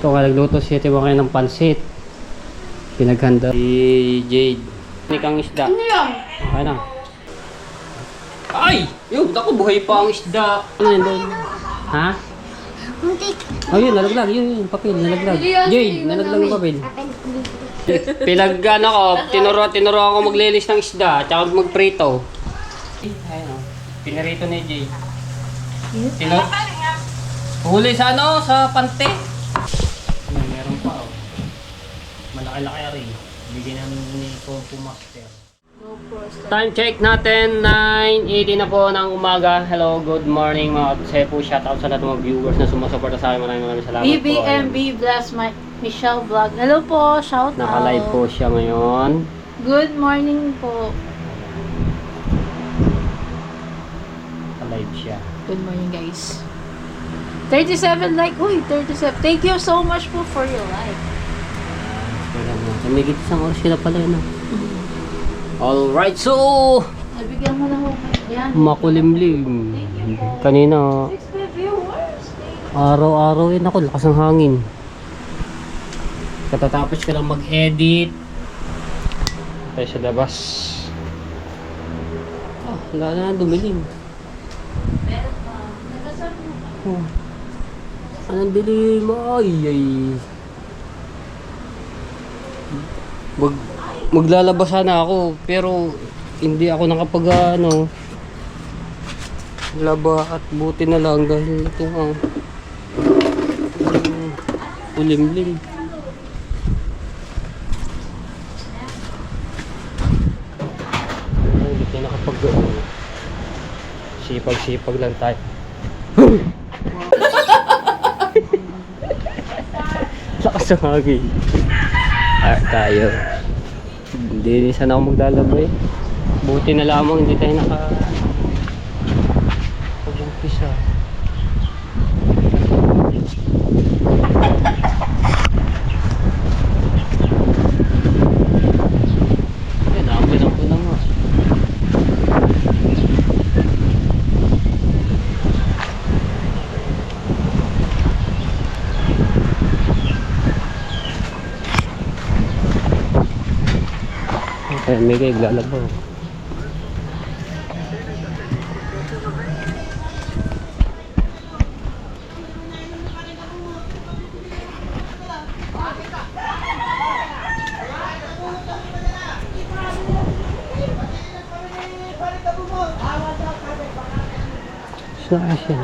Ito nga, nagluto si Ate Wangay ng pansit. Pinaghanda si Jade. Ini kang isda. Ano yan? Okay na. Ay! Yun, ako buhay pa ang isda. Ano yun doon? Ha? Muntik. Oh, yun, nalaglag. Yun, papel, nalaglag. Jade, nalaglag yung papel. Pinag, ano ko, tinuro ako maglilis ng isda, tsaka magprito. Ayun, pinarito ni Jade. Huli sa ano, sa pante. Meron pa, oh. Malaki-laki rin. Bigyan namin ni Coco Master. Time check natin, 9:80 na po ng umaga. Hello, good morning mga kapatid po. Shoutout sa lahat ng mga viewers na sumusuporta sa akin. Maraming salamat po. BBMB bless my Michelle Vlog. Hello po, shout out. Naka-live po siya ngayon. Good morning po. Naka-live siya. Good morning guys. 37 like. Uy, 37. Thank you so much po for your like. May isang oras sila pala yun. Alright, so Nabigyan mo na ho. Yan. makulimlim. Kanina 6 viewers. araw-araw yun ako, lakas ng hangin. Katatapos ka lang mag-edit tayo sa labas. Wala na, dumilim. Meron pa. Nabasag mo. Anong dilim? Ay. Maglalabas sana ako, pero hindi ako nakapag laba at buti na lang dahil ito ang ulimlim. Hindi tayo nakapag sipag-sipag lang tayo. Lakas ng hangin. Tayo. Hindi sana ako maglalaba eh. Buti na lamang hindi tayo pag-umpisa. Yan, nakapilang ko na nga. Okay, may kayo lalabaw. Saan siya?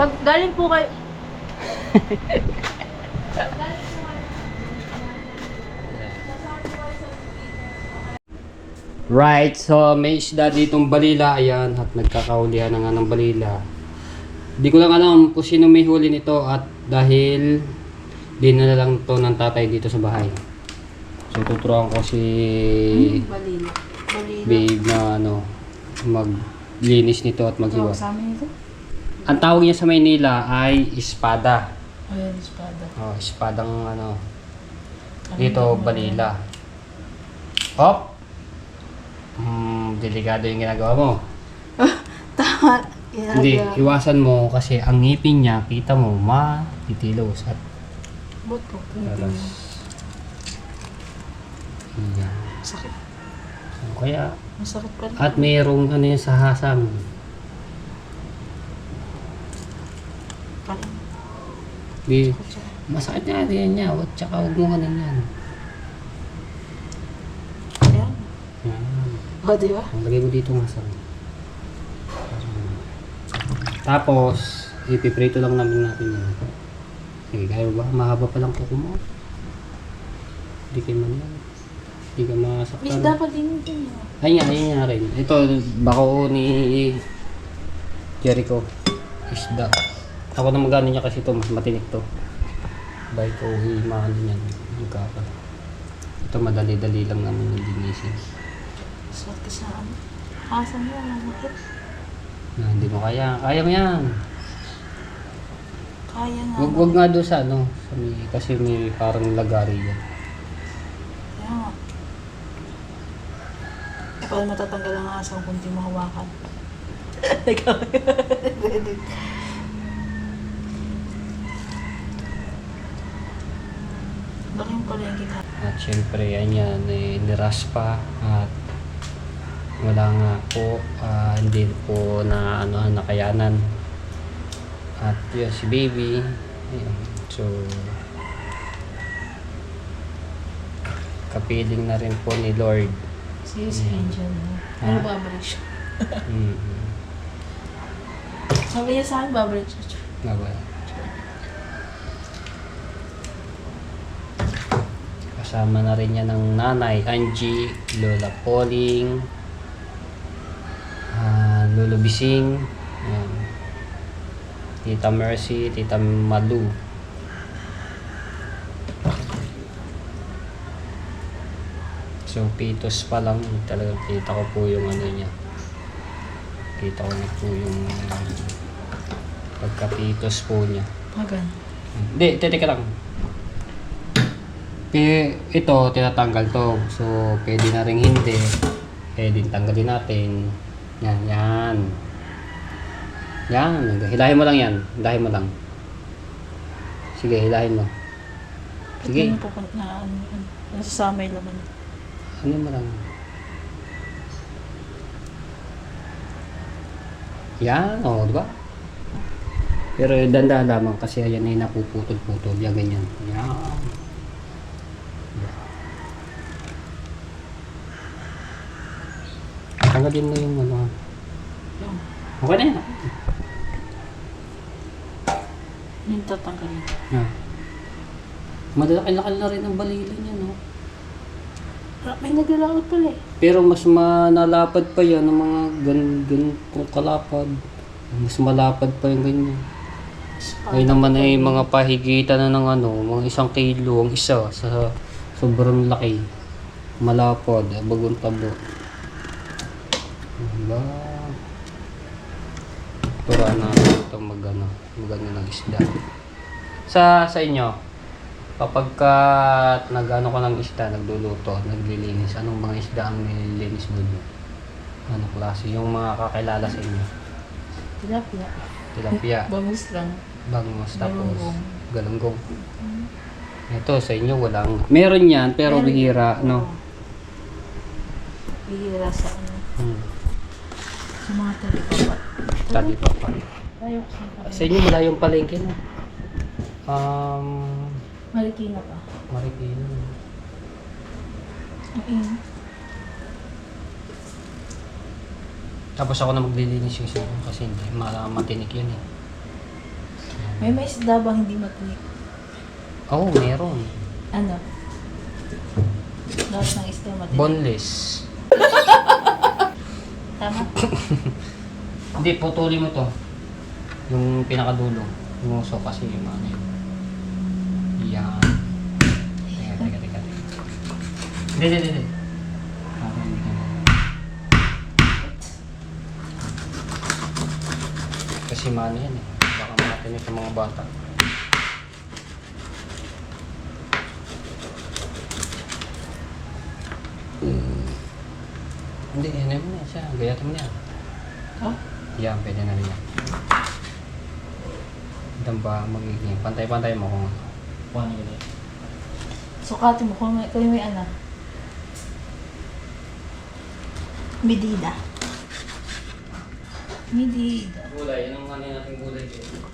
Pag galing po kayo. Right, so may isda ditong balila, ayan, at nagkakahulihan na nga ng balila. Di ko lang alam kung sino may huli nito at dahil dinala lang to ng tatay dito sa bahay. So tuturuan ko si Balila. babe na maglinis nito at maghiwa. Sa amin ito? Ang tawag niya sa Maynila ay espada. Ayan, espada. Oh, espadang dito balila. Hop! Delikado yung ginagawa mo. Tama. Hindi, iwasan mo kasi ang ngipin niya, kita mo, matitilos at Buto. talas. Yan. Sakit. So, kaya, Masakit pa rin. at mayroong yan sa hasang. Di, masakit na yan niya, at saka huwag mo kanin yan. Ayan. Yan. O, diba? Lagay mo dito ng hasang. Tapos, ipiprito lang namin natin yan. Sige, kaya ba? Mahaba pa lang kuko mo. Hindi kayo man yan. Hindi ka masaktan. Miss, dapat din yun. Ayun nga rin. Ito, bako ni Jericho. Isda. Ako na magano niya kasi ito, mas matinik to. Bike ko, himahan niyan. Magkaka. Ito madali-dali lang naman yung linisin. Suot ka sa ano? Asan mo? Mamakit? Na, hindi mo kaya. Kaya mo yan. Kaya nga. Wag nga doon sa ano. Kasi may parang lagari yan. Kaya nga. Paano matatanggal ang asang kung di mo hawakan? Ready. Laki yung pala yung kita. At syempre, yan yan. Niraspa. At wala nga po. Hindi po na nakayanan. At yun, si baby. Ayan. So, kapiling na rin po ni Lord. Serious angel mo. Ano babalik siya? Sabi niya sa akin, babalik siya. Kasama na rin niya ng nanay, Angie, Lola Pauling, Lolo Bising, ayan. Tita Mercy, Tita Malu. So, pitos pa lang, talagang kita ko po yung ano niya. Kita ko na po yung pagkapitos po niya. Magan. Hindi, teka lang. Ito, tinatanggal to. So, pwede na rin hindi. Pwede tanggalin natin. Yan, yan. Yan. Hilahin mo lang yan. Hilahin mo lang. Sige, hilahin mo. Sige. Sige. Ito po na nasasama yung laman. Ano mo lang. Yan, o, diba? Pero danda lamang kasi ayan ay napuputol-putol. Yan, ganyan. Yan. Tanggalin mo yung ano. Okay na yan. Yung tatanggalin. Yan. Madalaki-laki na rin ang balila niya, no? May naglalakad pala eh. Pero mas manalapad pa yan ng mga ganitong kalapad. Mas malapad pa yung ganyan. Ay naman ay mga pahigitan na ng ano, mga 1 kilo ang isa sa sobrang laki. Malapad, bagong tabo. Diba? Tura na ito magano ng isda. Sa inyo, kapag ka nag-ano ka ng isda, nagluluto, naglilinis, anong mga isda ang nililinis mo doon? Ano klase? Yung mga kakilala sa inyo? Tilapia. Tilapia. Bangus lang. Bangus, tapos Galunggong. galunggong. Ito sa inyo walang. Meron yan pero bihira, no? Bihira sa ano. Sa mga talipapa. Talipapa. Ayok sa kapatid. Sa inyo malayong palengke, no? Marikina pa. Marikina. Okay. Tapos ako na maglilinis yung sino kasi hindi matinik yun eh. May isda bang hindi matinik? Oo, meron. Ano? Lahat ng isda matinik. Boneless. Tama? Hindi, putuli mo to. Yung pinakadulo. Yung uso kasi yung ano yun. Yan. Teka. Hindi. Parang hindi ka na. Kasi mano yan eh. Baka matinik ang mga bata. Hindi, yan mo na siya. Gayatin mo na yan. Oh? Yan, pwede na rin yan. Ito ba magiging? Pantay-pantay mo kung paano yun eh. Sukatin mo kung may ano. Medida. Gulay, yan ang ano natin gulay dito.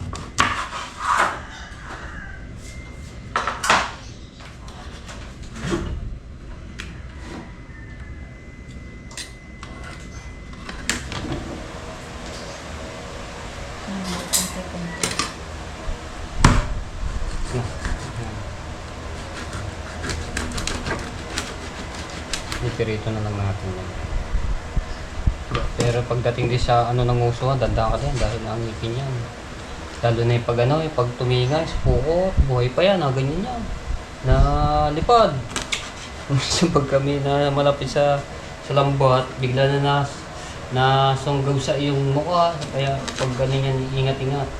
Ipirito na lang natin yan. Pero pagdating din sa ano ng uso, danda ka din dahil ang ngipin yan. Lalo na yung pag ano, yung pag tuminga, pukot, buhay pa yan, ganyan yan. Na lipad. So pag kami na malapit sa lambat, bigla na sunggaw sa iyong mukha. Kaya pag ganyan, ingat-ingat.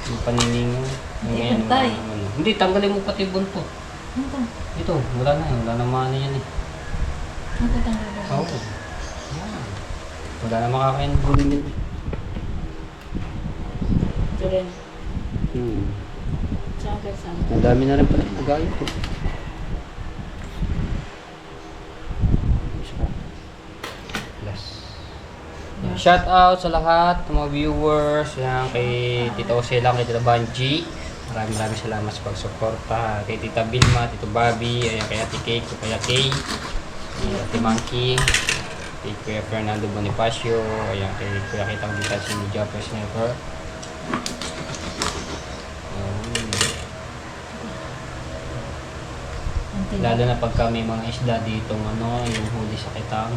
Yung paniningo. Hindi, pantay. Hindi, tanggalin mo pati buntot. Ano? Ito, wala na. Wala na maano yan eh. Matatanggal ba? Oo. Yan. Wala na makakain ng bulin yun. Ito rin. Tsaka kasama. Ang dami na rin pala. Nagayot ko. Shout out sa lahat ng mga viewers, yan kay Tita Oselang, kay Tita Banji. Maraming salamat sa pagsuporta. Kay Tita Vilma, Tito Bobby, ayan kay Ate Kay, kay Kay, kay Ate Monkey, kay Kuya Fernando Bonifacio, ayan kay Kuya Kitang Dita si Media Press Network. Lalo na pagka may mga isda dito, ano, yung huli sa kitang.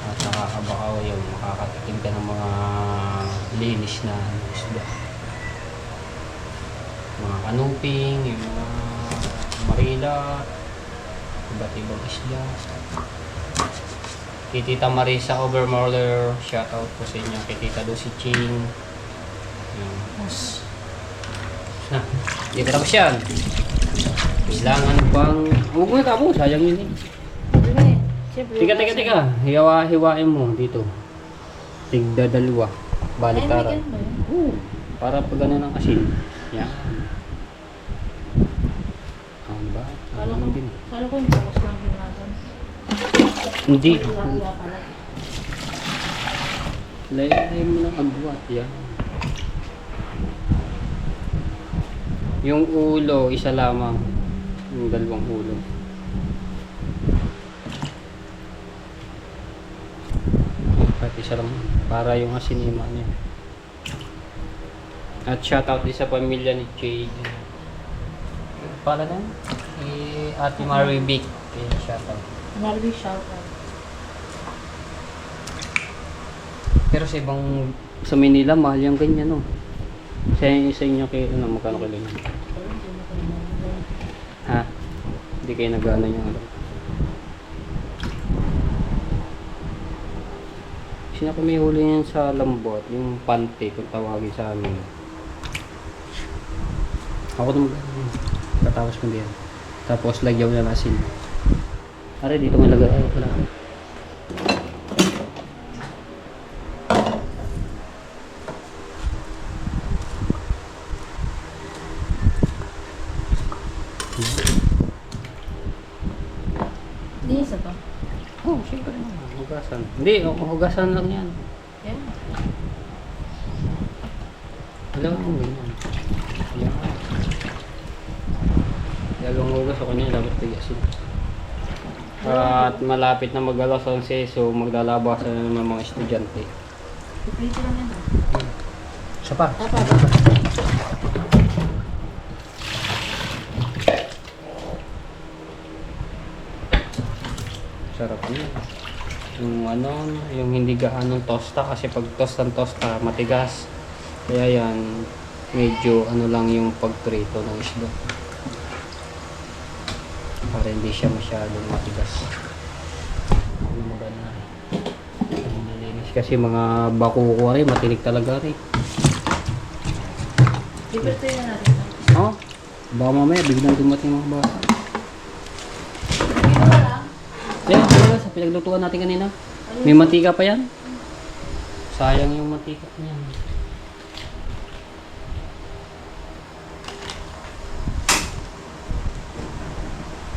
At nakakabakaw yung makakatikim ka ng mga linis na isda. Mga kanuping, yung mga marila, iba't ibang isda. Kay Tita Marisa Overmoller, shoutout po sa inyo. Kay Tita Lucy Ching. Na, hindi ka tapos yan. Kailangan bang... Huwag mo na tapos, sayang yun eh. Tika. Hiwain mo dito. Tigda dalawa. Balik tara. Para pag ano ng asin. Yan. Ano ba? Kala ko yung focus lang ginagawa. Hindi. Layayin mo ng agwat. Yan. Yung ulo, isa lamang. Yung dalawang ulo. Pati isa lang para yung asinima niya. At shoutout din sa pamilya ni Jade. Pala na? Ate Marivic. Shoutout. Marivic shoutout. Pero sa Manila, mahal yung ganyan, no? Sa inyo kayo, ano, magkano kilo niya? Ha? Hindi kayo nag-ano niya, ano? Sino pa may huli yan sa lambot, yung pante, kung tawagin sa amin. Ako na mag-ano. Katapos mo din. Tapos lagyaw na nasin. Are, dito nga lagay. Ay, wala. Hindi, isa to. Oh, siyempre naman. Hugasan. Hindi, hugasan lang yan. Yeah. Alam mo ganyan. Yan. Lalong hugas ako niya, dapat tigasin. At malapit na mag-alas 11, so maglalabasan na naman mga estudyante. Piprito lang yan. Isa pa. Sarap niya. Yung ano, yung hindi gaanong tosta kasi pag tosta matigas. Kaya yan, medyo ano lang yung pagprito ng isda. Para hindi siya masyadong matigas. Ano maganda. Nilinis kasi mga bakuko rin, matinig talaga rin. Piprito na natin. Oh, baka mamaya biglang dumating mga bata. Dito ka lang. Yan, talaga sa pinaglutuan natin kanina. May mantika pa yan. Sayang yung mantika niya.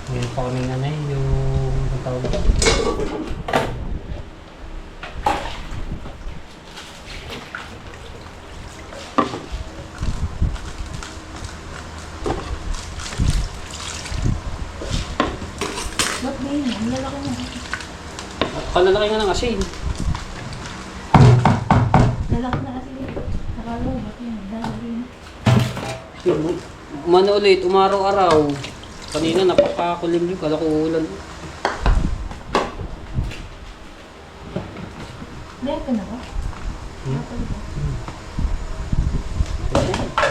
Ngayon pa kami nanay yung tawag. Ba't ba yun? Ang lalaki mo. Kalalaki nga ng asin. Lalaki na kasi dito. Nakala mo, ba't yun? Lalaki na. Umano ulit, umaraw-araw. Kanina napakakulimlim, kala ko ulan. Meron ka na ba? Hmm?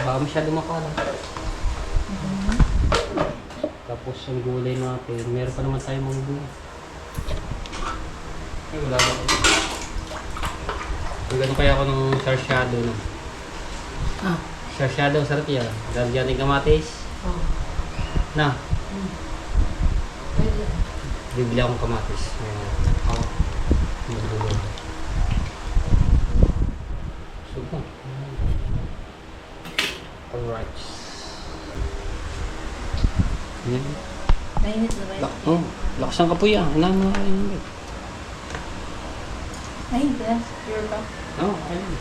Baka masyado makalang. Tapos ang gulay natin, meron pa naman tayo mga gulay. Ay, wala ba? Gano'n kaya ako ng sarsyado na. Ah. Sarsyado, sarap yan. Lalagyan ng kamatis. Oh. Na. Bibili akong kamatis. Ako. Magluluto. Subo. Alright. Yan. Mainit na ba? Oh, lakas ang kapoy ah. Ano ayun. Mainit na. Pure ka. Oh, ayun.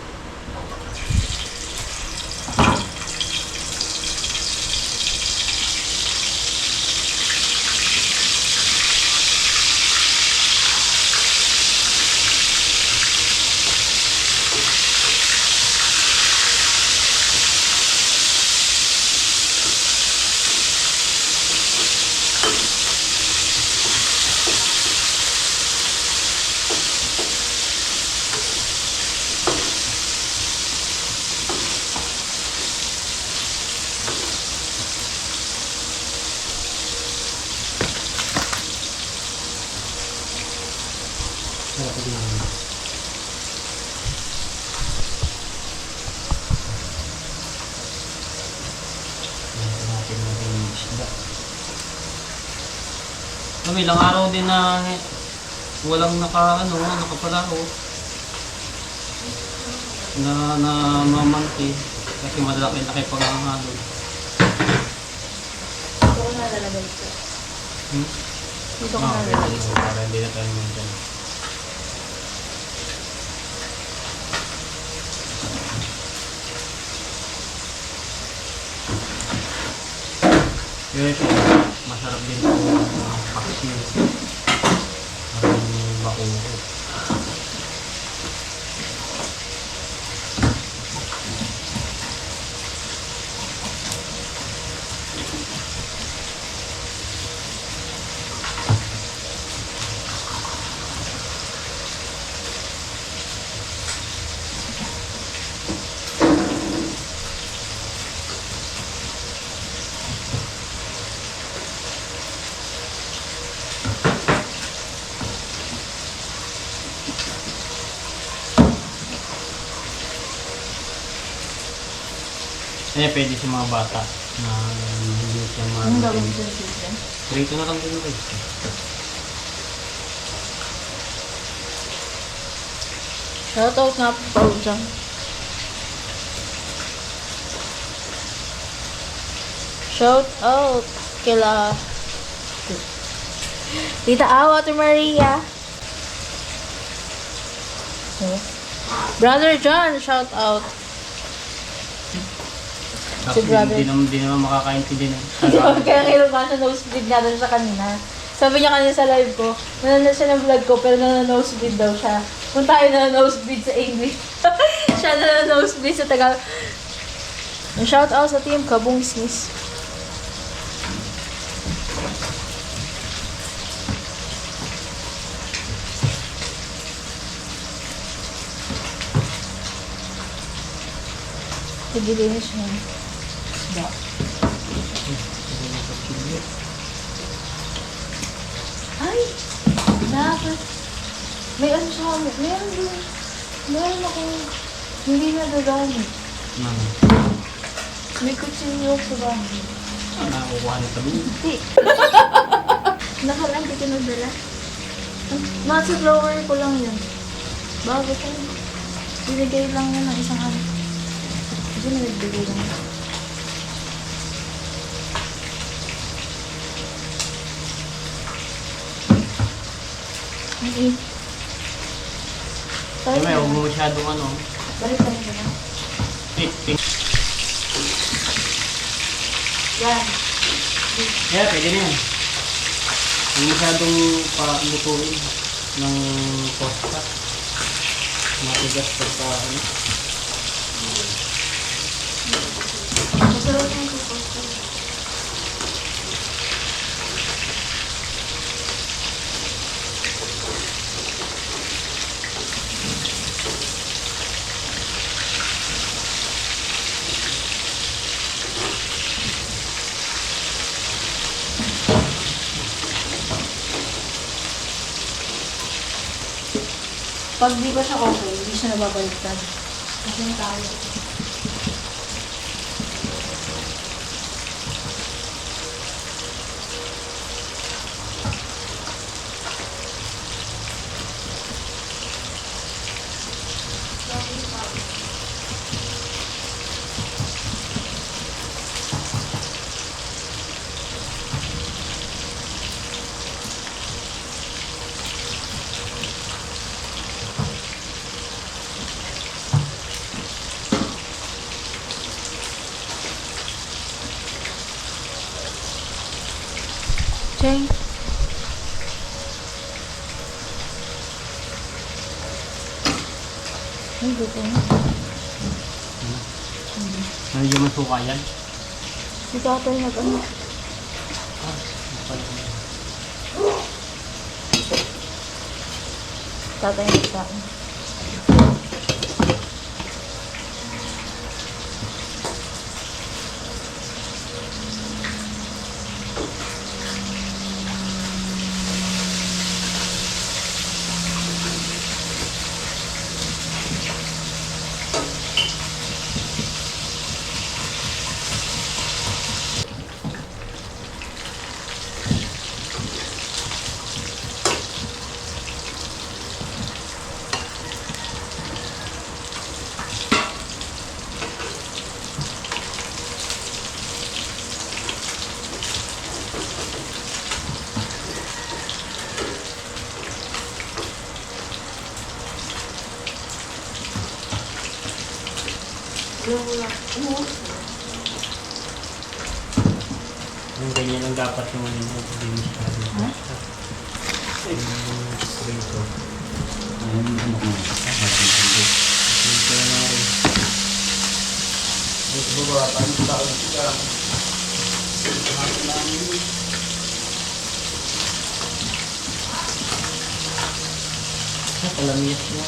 Sarap din yun. Natin yung isda. May ilang araw din na walang nakapalaro. Na mamanti. Kasi madalaki-laki pag-ahalo. Dito ko na lalagay ito. Dito ko na lalagay ito. Para hindi na tayo naman dyan. Yes, masarap din po ang paksiw. Ang baungo. Eh, pwede sa mga bata na hindi siya Ang gawin ma-. ko sa Prito na lang din guys. Shoutout nga po dyan. Shout out kila Tita Awa, Ate Maria. Brother John, shout out. Tapos brother. di naman makakaintindi na. Kaya ngayon nga siya nosebleed nga doon sa kanina. Sabi niya kanina sa live ko, nanonood siya ng vlog ko pero nanonosebleed daw siya. Kung tayo nanonosebleed sa English, siya nanonosebleed sa Tagalog. Shout out sa team Kabungsnis. Nagilinis niya. Isda. Ay! Dapat. May ano sa kami. Meron doon. Meron akong hindi nagagamit. Ano? May kutsilyo sa bahay. Nakukuha nito doon. Hindi. Nakaraan, di ko nadala. Nasa drawer ko lang yan. Bago ko. Binigay lang yan ng isang ano. Hindi na nagbigay lang. Okay. Ay, may huwag mo masyadong ano. Balik tayo na. Pink. Yan. Yeah, pwede na yan. Huwag masyadong pa-lutuin ng posta. Matigas pagka ano. Masarap yung kukosta. Pag di ba siya okay, hindi siya nababaliktad. Kasi tayo. Cheng. Ay, gusto mo. Medyo masuka yan. Si tatay nag-ano. Tatay nagkain. Yung ganyan ang dapat yung ano mo. Hindi mo siya. Yung prito. Ayun, ano ko. Prito na nga rin. Ito ba, paano sa tao siya? Kalamiyas mo.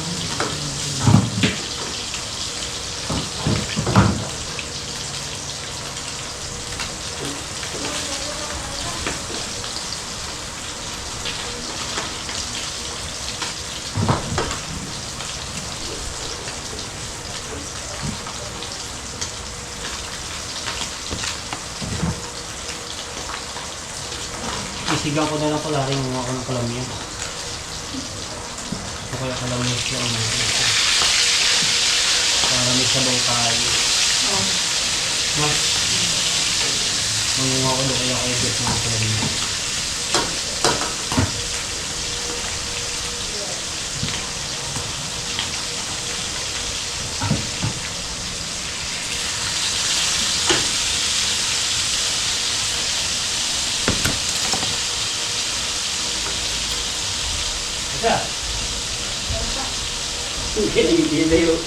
Isigaw ko na lang pala rin yung ako ng kalamiyas. O kaya kalamiyas lang. Para may sabaw tayo. Ma? Mangunga ko doon kaya kayo bet mga kalamiyas. Asa? Hindi na yun.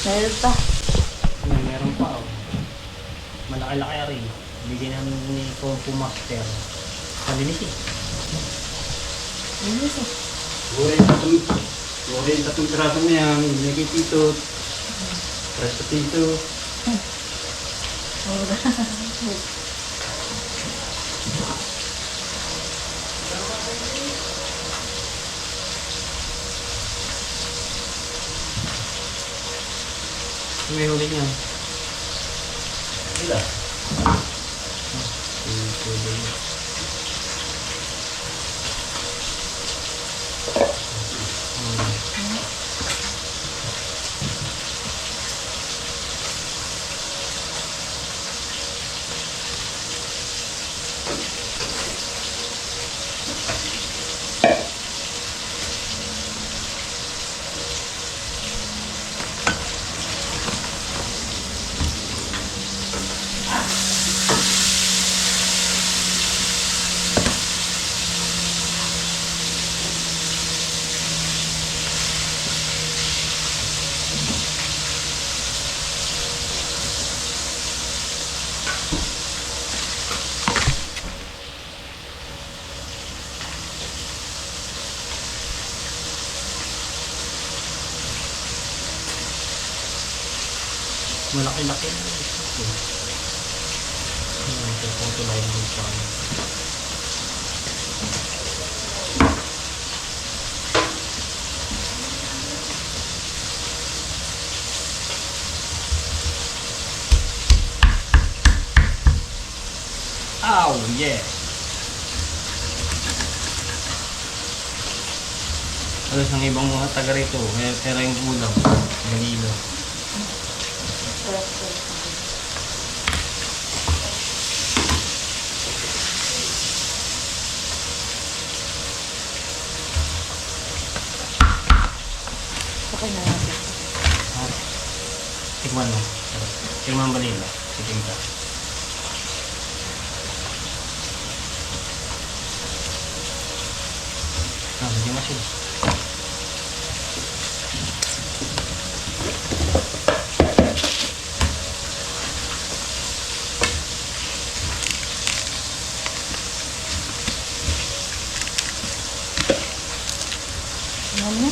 Meron pa. Meron pa oh. Malaki-laki rin. Bigyan namin ni Kung Fu Master. Palinis eh. Linis eh. Uri yung tatong piraso na yan. Binigay tito. Presto tito. May huli niya. Sila. Malaki-laki. Ito po ito lang yung pan. Yes. Alas ng ibang mga taga rito, pero yung ulam, galilo. Okay na natin. Tikman mo. Tikman mo balilo. Tikim ka. Lagyan mo siya. Ayan na.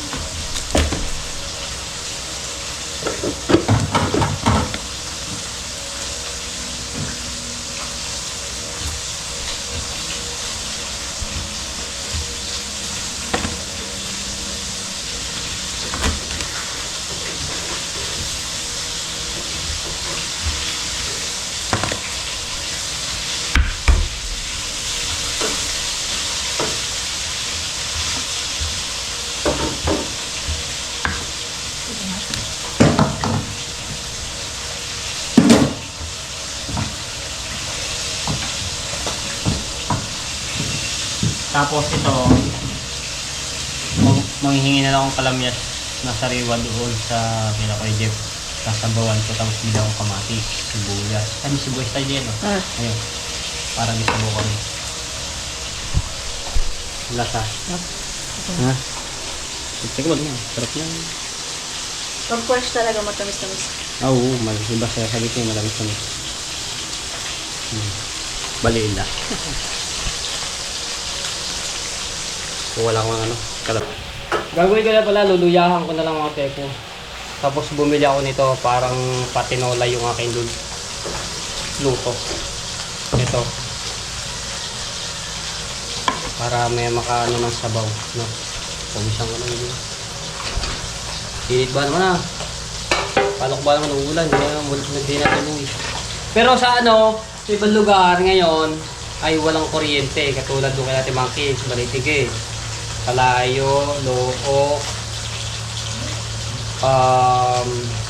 Tapos ito, manghihingi na lang akong kalamyas na sariwa doon sa Pinakoy Jeff. Sasabawan ko tapos bilang akong kamatis, sibuyas. Ay, may sibuyas tayo din, no? Ayun. Para di sabaw kami. Lasa. Ha? Tignan mo na. Sarap na. Pag fresh talaga matamis-tamis. Oo, iba siya. Sabi ko yung malamis-tamis. Baliin na. Kung wala akong ano, kalap. Gagawin ko na pala, luluyahan ko na lang mga teko. Tapos bumili ako nito, parang patinola yung aking luto. Ito. Para may makaano ng sabaw. No? Pumisan ko lang yun. Hinit ba naman ah? Palok ba naman ng ulan? Hindi na tumuwi. Pero sa ano, sa ibang lugar ngayon, ay walang kuryente. Katulad doon kay Ate Monkey, Balitige. Kalayo, Loo,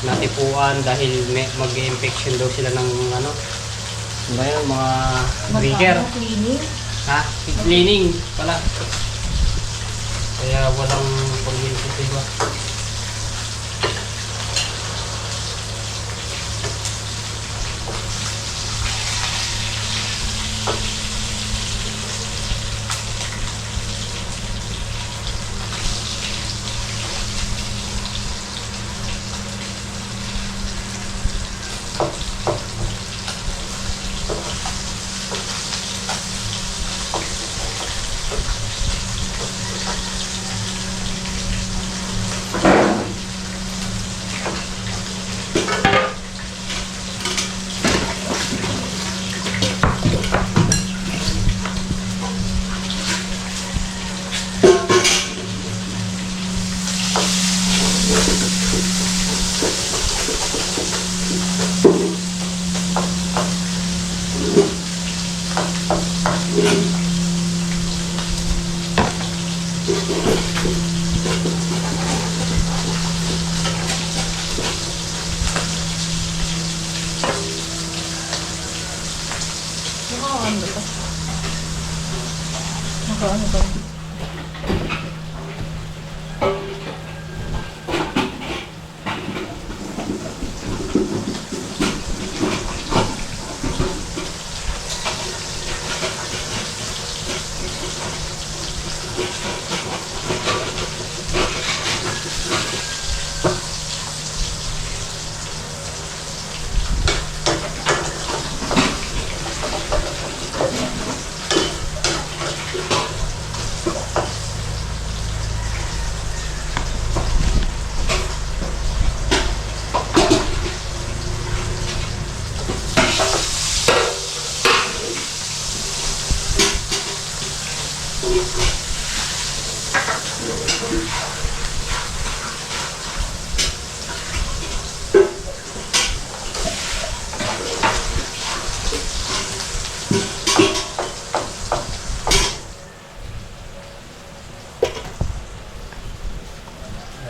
natipuan dahil mag-infection daw sila ng ano, ano ba yun, mga trigger. Cleaning? Ha? Cleaning pala. Kaya walang kuryente diba? Ano ba ito? Ano ba?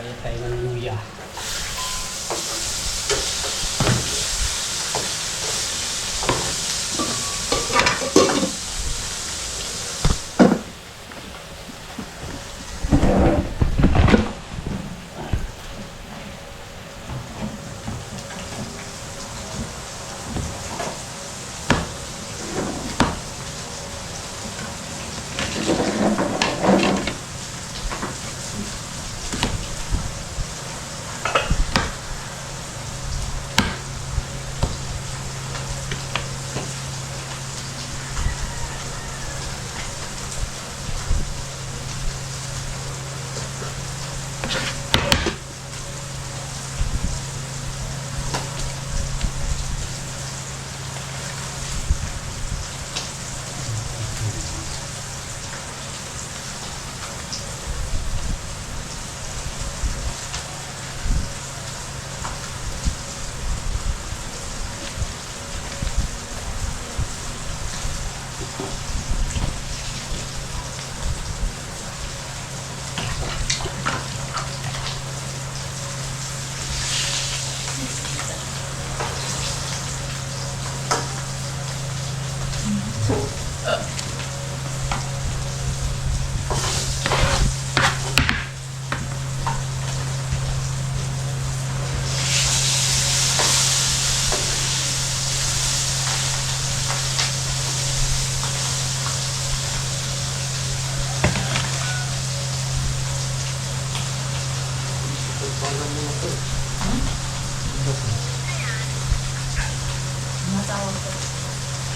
Kaya tayo ng luya.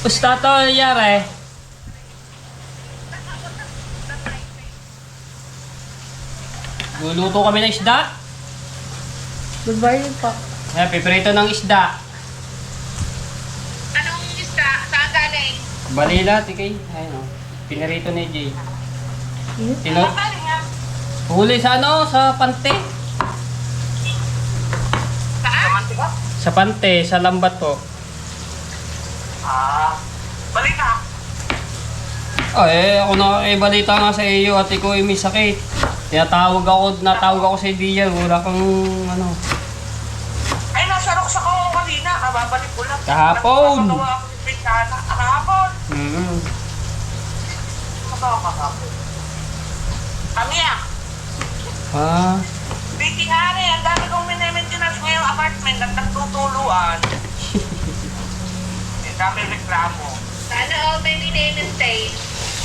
Basta to nangyari. Luluto kami ng isda. Goodbye pa. Ayan, piprito ng isda. Anong isda? Saan galing? Balila, tikay. Ayun o. Pinarito ni Jay. Tino? Galing nga. Huli sa ano? Sa pante. Saan? Sa pante, sa lambat po. Balita. Ako na, balita nga sa iyo at ikaw ay may sakit. Natawag ako sa Diyan. Wala kang ano. Ay, nasa Rox ako kanina. Kababalik ko lang. Kahapon. Nagpapagawa ako ng bintana. Kahapon. Kahapon. Kami Biting hari, ang dami kong mini-maintenance ngayong apartment at nagtutuluan. Ang dami reklamo. Sana all may mini-maintain.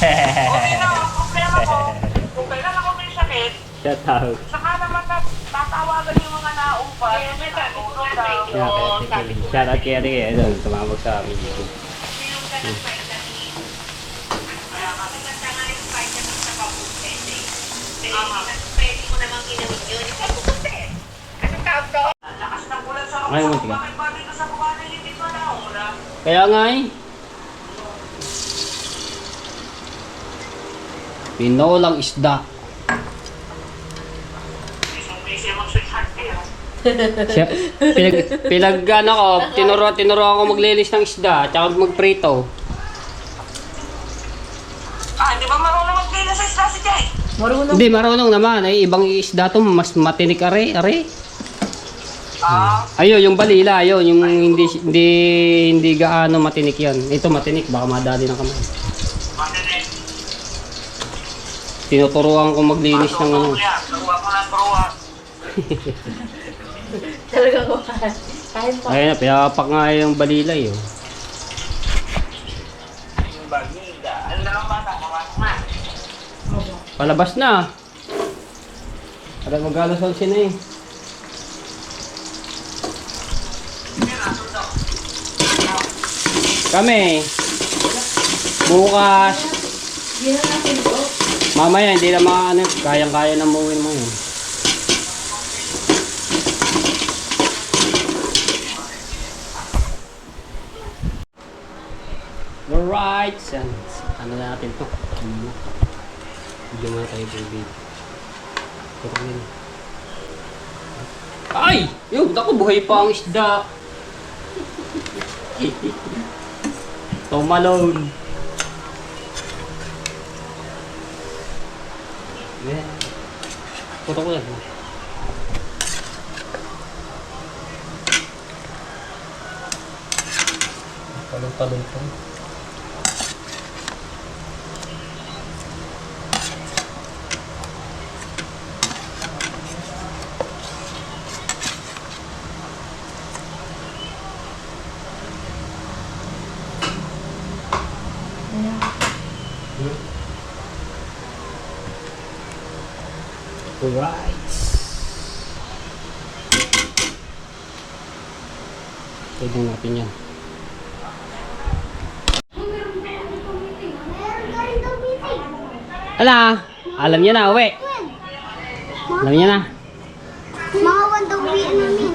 Okay na, ang problema ko, kung kailan ako may sakit, Shout out. saka naman tatawagan yung mga naumpad. Kaya may sabi ko nga sa inyo, Yeah, sabi ko, shout out kay Ate. Tumawag sa amin. yung ganang vitamin. Kaya maganda nga yung vitamin sa kabutin eh. Pwede ko namang ginawin yun. Kabutin! Anong tawag doon? Ang lakas ng ulan sa Ay, Rox. muntik. Bakit ba dito sa Bukana hindi ko naulan? Kaya nga eh. Pinolang isda. Busy mag-sweetheart kayo. Siya, ano ko, tinuro ako maglilis ng isda, tsaka magprito. Hindi ba marunong mag-clean sa isla si Jay? Marunong. Hindi, marunong naman. Ay, ibang isda to, mas matinik are. Ayun, yung balila, ayun, yung hindi gaano matinik yan. Ito matinik, baka madali ng kamay. Matinig. Tinuturuan ko maglinis ng ano. Turuan ko ng turuan. Talaga ko. Kahit pa. Ayun na, pinapapak nga yung balila yun. Yung bagida. Ano na lang bata? Kamasok na. Palabas na. Para mag-alas 11 na eh. Kami. Bukas. Hindi na natin ito. Mamaya, hindi na ano, kayang-kaya na mawin mo yun. Alright, ano na natin to? Video muna tayo, baby. Tutok nila. Ay! Yung, ako, buhay pa ang isda. Tumalon. Tutok ko yan. Talong-talong. Alright. Pwede natin yan. Ala, alam niya na, uwi. Alam niya na. Mga wandawian namin.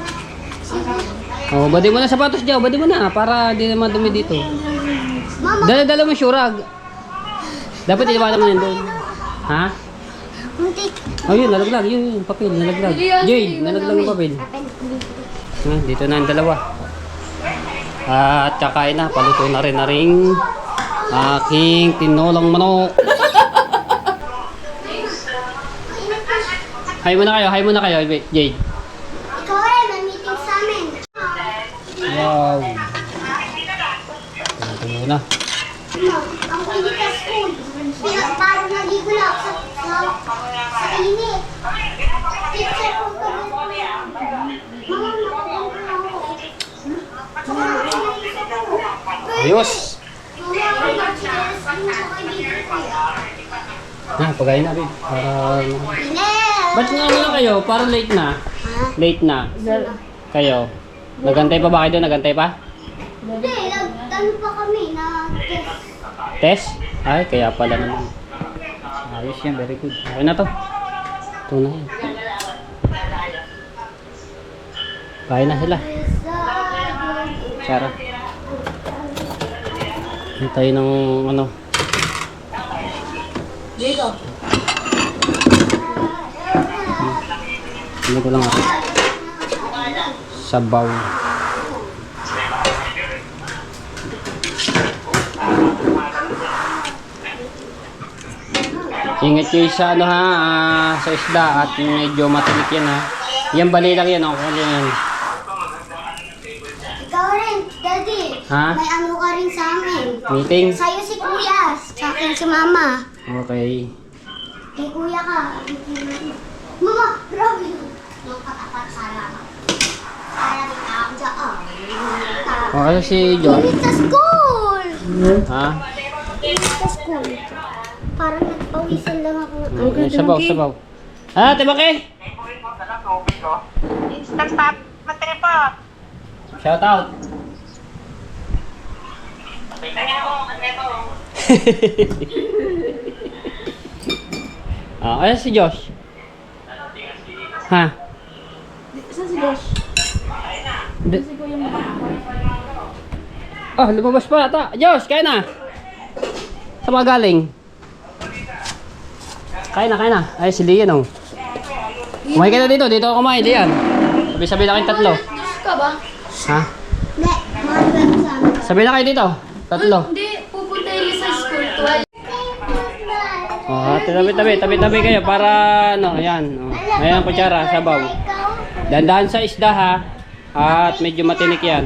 Oh, badi mo na sapatos dyan, badi mo na para di naman dumi dito. Mama, Dala mo syurag. Dapat iliwala mo yun doon. Ha? muntik. Oh, yun, nalaglag. Yun, papel, nalaglag. Jade, nalaglag yung papel. Dito na ang dalawa. At kakain na, paluto na rin aking tinolang manok. Hay muna kayo, Jade. Ikaw rin, may meeting sa amin. Wow. Ito muna. Ako hindi ka school. Parang naligo na ako sa init. Teacher ko ka rin. Mama, nakapagod ako. Ayos. Mama, nag-cheers ko kaibigan ko. Pagayin na, babe. Para... Inel! Ba't nga muna kayo? Para late na. Late na. Kayo. Nagantay pa ba kayo doon? Nagantay pa? Hindi, nagtanong pa kami na test. Test? Ay, kaya pala naman. Ayos yan, very good. Okay na to. Ito na yan. Kain na sila. Sarah. Hintay ng ano. Dito. Ano ko lang ako. Sabaw. Ingat kayo sa ano ha, sa isda at medyo matinik yan ha. Yan bali lang yan, okay yan. Ikaw rin, Daddy. Ha? May ano ka rin sa amin. Meeting? Sa'yo si Kuya, sa akin si Mama. Okay. Kay Kuya ka. Mama, grabe. Magpatapat sana ako. Para din ako dyan. Okay si John. Init sa school! Ha? Init sa school. Parang nagpawisan lang ako. Sabaw. Ha, Tibake? Stop. Matrepo. Shout out. Ayan si Josh. Ha? Saan si Josh? Di- lumabas pa ata. Josh, kaya na. Saan ba galing? Kain na. Ay, si Lian oh. Kumain ka na dito. Dito ako kumain, Lian. Sabi na kayong tatlo. Josh ka ba? Ha? Hindi, mahal sa amin. Sabi na kayo dito. Tatlo. Hindi, pupunta yun sa school. 12. Oh, tabi kayo para ano, ayan. Oh. Ayan, kutsara, sabaw. Dandahan sa isda ha. At medyo matinik yan.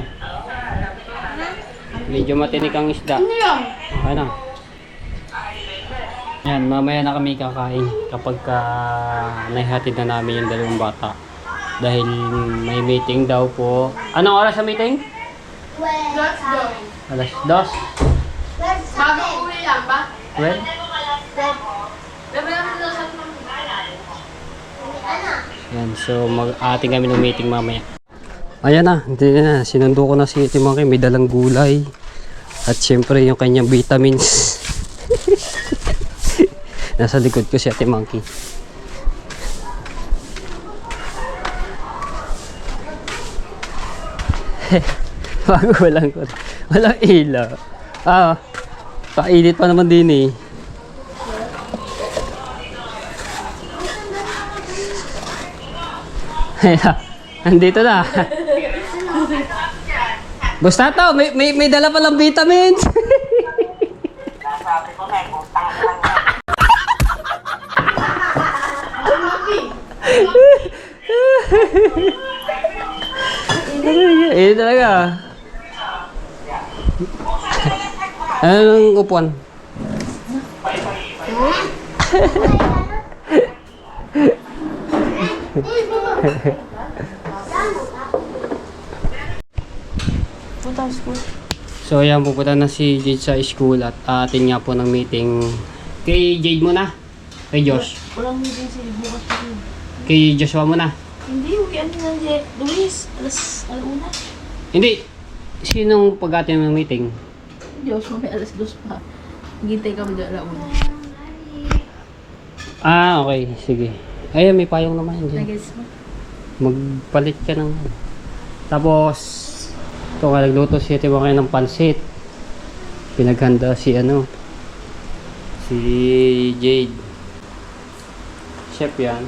Medyo matinik ang isda. Ano yan? Okay na. Yan, mamaya na kami kakain kapag naihatid na namin yung dalawang bata. Dahil may meeting daw po. Anong oras sa meeting? Let's go. Alas 2. Bago uwi yan ba? Well, Labi namin na sa yan, so mag-ating kami ng meeting mamaya. Ayan na, hindi na. Sinundo ko na si Timangke, may dalang gulay. At syempre yung kanyang vitamins. Nasa likod ko si Ate Monkey. Bago walang ilaw. Painit pa naman din eh. Andito na. Basta to, may dala palang vitamins. Sabi ko na, utang lang. Talaga. Anong upuan? Punta sa school. So ayan, pupunta na si Jade sa school at atin nga po ng meeting. Kay Jade muna. Kay Josh. Walang meeting si bukas pa rin. Kay Joshua muna. Hindi, okay, ano na Luis, alauna. Hindi. Sinong pag-atin ng meeting? Diyos, may alas 2 pa. Hintay kami dyan alauna. Ah, okay. Sige. Ayan, may payong naman dyan. Nag-guess mo? Magpalit ka ng... Tapos, ito nga, nagluto si Ate Wangay ng pansit. Pinaghanda si si Jade. Chef yan.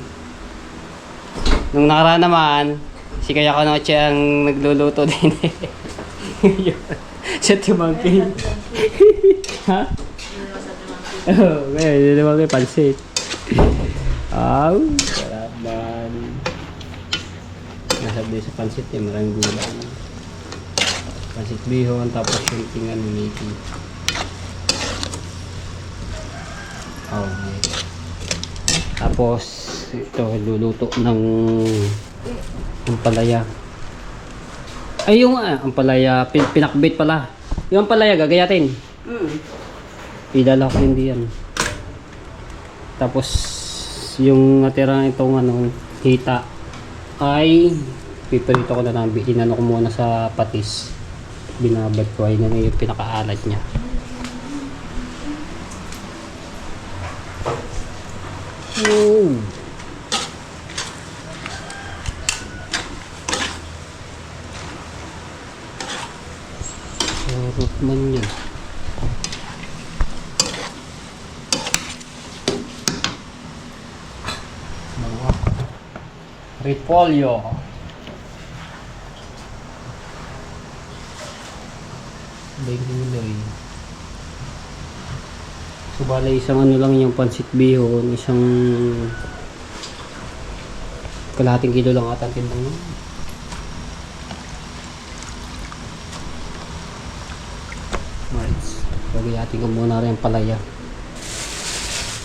Nung nakaraan naman, si Kaya Kanoche ang nagluluto din. Si Ate Wangay. Ha? Oo, ngayon, Ate Wangay pansit. Aw, sarap man. Nasabi sa pansit eh, maraming gulay. Pansit bihon, tapos yung tingan ni Mickey. Oh, okay. Tapos, ito, luluto ng ampalaya. Ay, yung ampalaya, pinakbit pala. Yung ampalaya, gagayatin. Idala ko hindi yan. Tapos, yung natira itong hita, ay pipirito ko na lang. Inano ko muna sa patis. Binabad ko ay yung pinakaalat niya. Oh. Sarap man yan. Repolyo. Gulay. So bala isang lang yung pansit bihon, isang kalahating kilo lang ata ang timbang nun. Alright. Pagayatin ko muna rin yung palaya.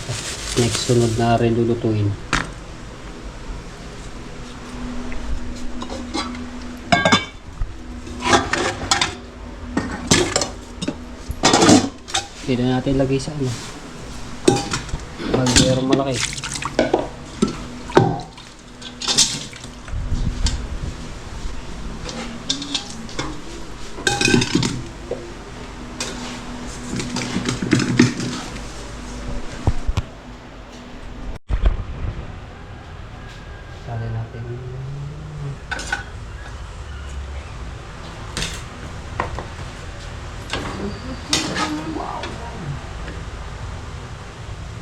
At next sunod na rin lulutuin. Hindi na natin lagay sa Bagero malaki. Sali natin.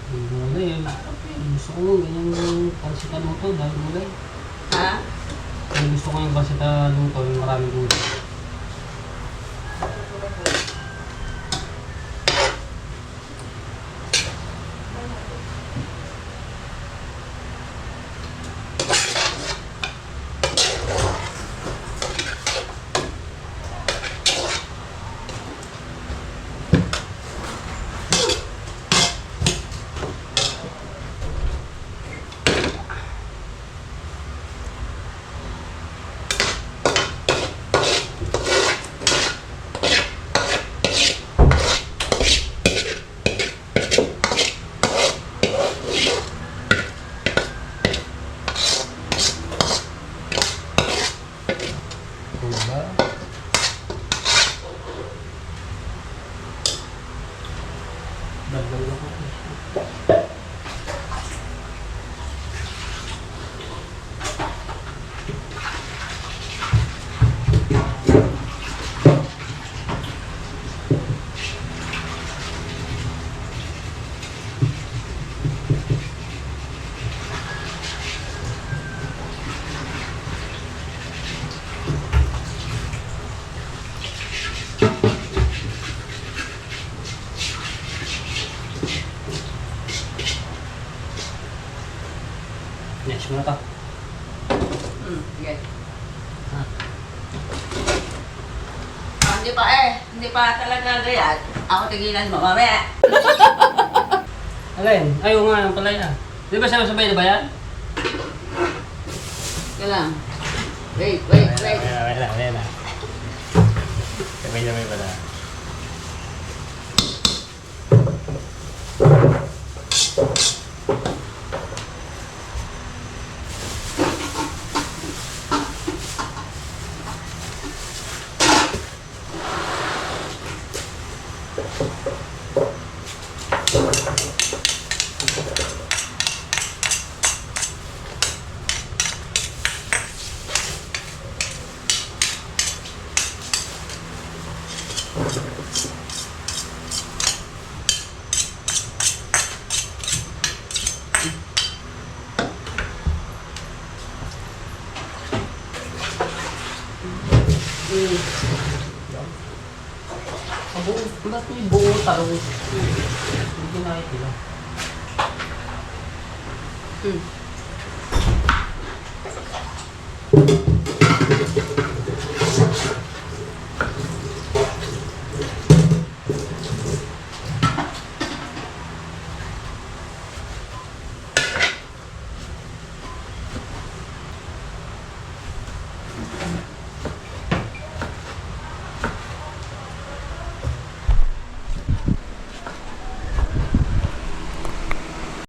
Gulay, gusto ko ganyan pansita luto dahil gulay. Ha? Gusto ko yung pansita luto yung maraming gulay. Next mo na to. Sige. Ha? Hindi pa talaga gayat. Ako tigilan mo, mamaya. Alin? Ayaw nga ng palaya. Di ba sabay na ba yan? Kailang. Wait. Wala. Sabay pala. Ba't may buo taro? Hindi ko nakikita. Hmm.